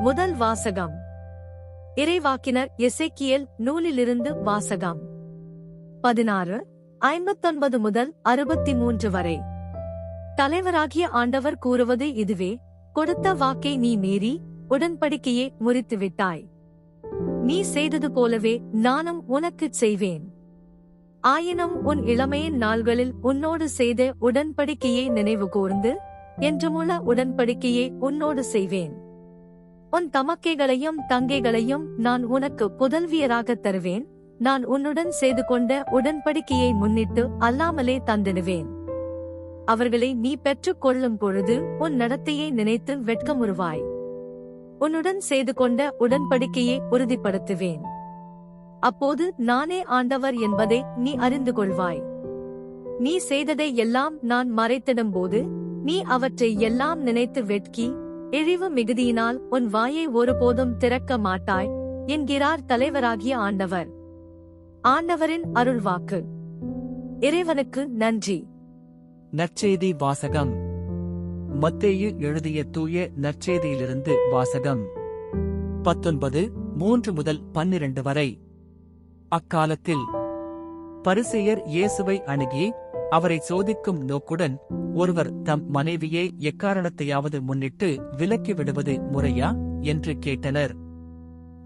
முதல் வாசகம். இறைவாக்கினர் எசேக்கியேல் நூலிலிருந்து வாசகம். 16:59 முதல் 63 வரை. தலைவராகிய ஆண்டவர் கூறுவது இதுவே: கொடுத்த வாக்கை நீ மீறி உடன்படிக்கையை முறித்துவிட்டாய். நீ செய்தது போலவே நானும் உனக்குச் செய்வேன். ஆயினும் உன் இளமையின் நாள்களில் உன்னோடு செய்த உடன்படிக்கையை நினைவு கூர்ந்து என்றுமுள்ள உடன்படிக்கையை உன்னோடு செய்வேன். உன் தமக்கைகளையும் தங்கைகளையும் நான் உனக்கு புதல்வியராகத் தருவேன். நான் உன்னுடன் செய்து கொண்ட உடன்படிக்கையை முன்னிட்டு அல்லாமலே தந்திடுவேன். அவர்களை நீ பெற்றுக் கொள்ளும் பொழுது உன் நடத்தையை நினைத்து வெட்கமுறுவாய். உன்னுடன் செய்து கொண்ட உடன்படிக்கையை உறுதிப்படுத்துவேன். அப்போது நானே ஆண்டவர் என்பதை நீ அறிந்து கொள்வாய். நீ செய்ததை எல்லாம் நான் மறைத்திடும்போது நீ அவற்றை எல்லாம் நினைத்து வெட்கி இழிவு மிகுதியினால் உன் வாயை ஒருபோதும் திறக்க மாட்டாய் என்கிறார் தலைவராகிய ஆண்டவர். ஆண்டவரின் அருள்வாக்கு. இறைவனுக்கு நன்றி. நற்செய்தி வாசகம். மத்தேயு எழுதிய தூய நற்செய்தியிலிருந்து வாசகம். 19:3 முதல் 12 வரை. அக்காலத்தில் பரிசேயர் இயேசுவை அணுகி அவரை சோதிக்கும் நோக்குடன், ஒருவர் தம் மனைவியை எக்காரணத்தையாவது முன்னிட்டு விலக்கி விடுவது முறையா என்று கேட்டனர்.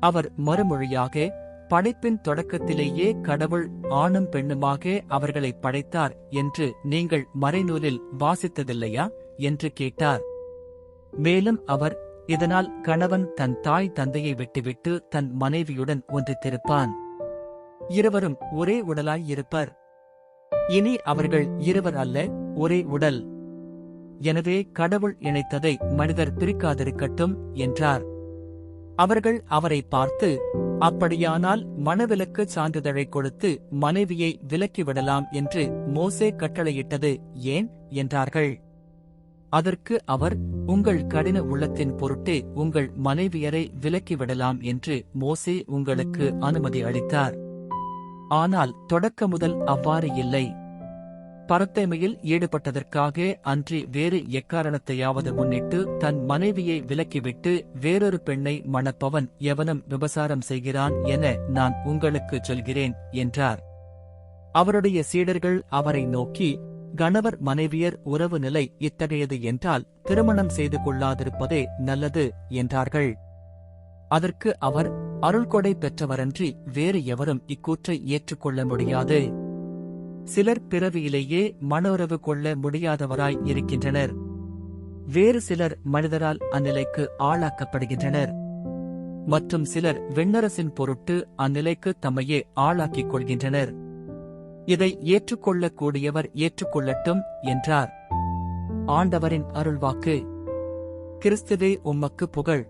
அவர் மறுமொழியாக, படைப்பின் தொடக்கத்திலேயே கடவுள் ஆணும் பெண்ணுமாக அவர்களை படைத்தார் என்று நீங்கள் மறைநூலில் வாசித்ததில்லையா என்று கேட்டார். மேலும் அவர், இதனால் கணவன் தன் தாய் தந்தையை விட்டுவிட்டு தன் மனைவியுடன் ஒன்றித்திருப்பான். இருவரும் ஒரே உடலாய் இருப்பர். இனி அவர்கள் இருவர் அல்ல, ஒரே உடல். எனவே கடவுள் இணைத்ததை மனிதர் பிரிக்காதிருக்கட்டும் என்றார். அவர்கள் அவரை பார்த்து, அப்படியானால் மணவிலக்கு சான்றிதழை கொடுத்து மனைவியை விலக்கிவிடலாம் என்று மோசே கட்டளையிட்டது ஏன் என்றார்கள். அதற்கு அவர், உங்கள் கடின உள்ளத்தின் பொருட்டே உங்கள் மனைவியரை விலக்கிவிடலாம் என்று மோசே உங்களுக்கு அனுமதி அளித்தார். ஆனால் தொடக்க முதல் அவ்வாறு இல்லை. பரத்தைமையில் ஈடுபட்டதற்காக அன்றி வேறு எக்காரணத்தையாவது முன்னிட்டு தன் மனைவியை விலக்கிவிட்டு வேறொரு பெண்ணை மணப்பவன் எவனும் விபசாரம் செய்கிறான் என நான் உங்களுக்கு சொல்கிறேன் என்றார். அவருடைய சீடர்கள் அவரை நோக்கி, கணவர் மனைவியர் உறவு நிலை இத்தகையது என்றால் திருமணம் செய்து கொள்ளாதிருப்பதே நல்லது என்றார்கள். அதற்கு அவர், அருள்கொடை பெற்றவரன்றி வேறு எவரும் இக்கூற்றை ஏற்றுக்கொள்ள முடியாது. சிலர் பிறவியிலேயே மனவுறவு கொள்ள முடியாதவராய் இருக்கின்றனர். வேறு சிலர் மனிதரால் அந்நிலைக்கு ஆளாக்கப்படுகின்றனர். மற்றும் சிலர் விண்ணரசின் பொருட்டு அந்நிலைக்கு தம்மையே ஆளாக்கிக் கொள்கின்றனர். இதை ஏற்றுக்கொள்ளக்கூடியவர் ஏற்றுக்கொள்ளட்டும் என்றார். ஆண்டவரின் அருள்வாக்கு. கிறிஸ்துவே உமக்கு புகழ்.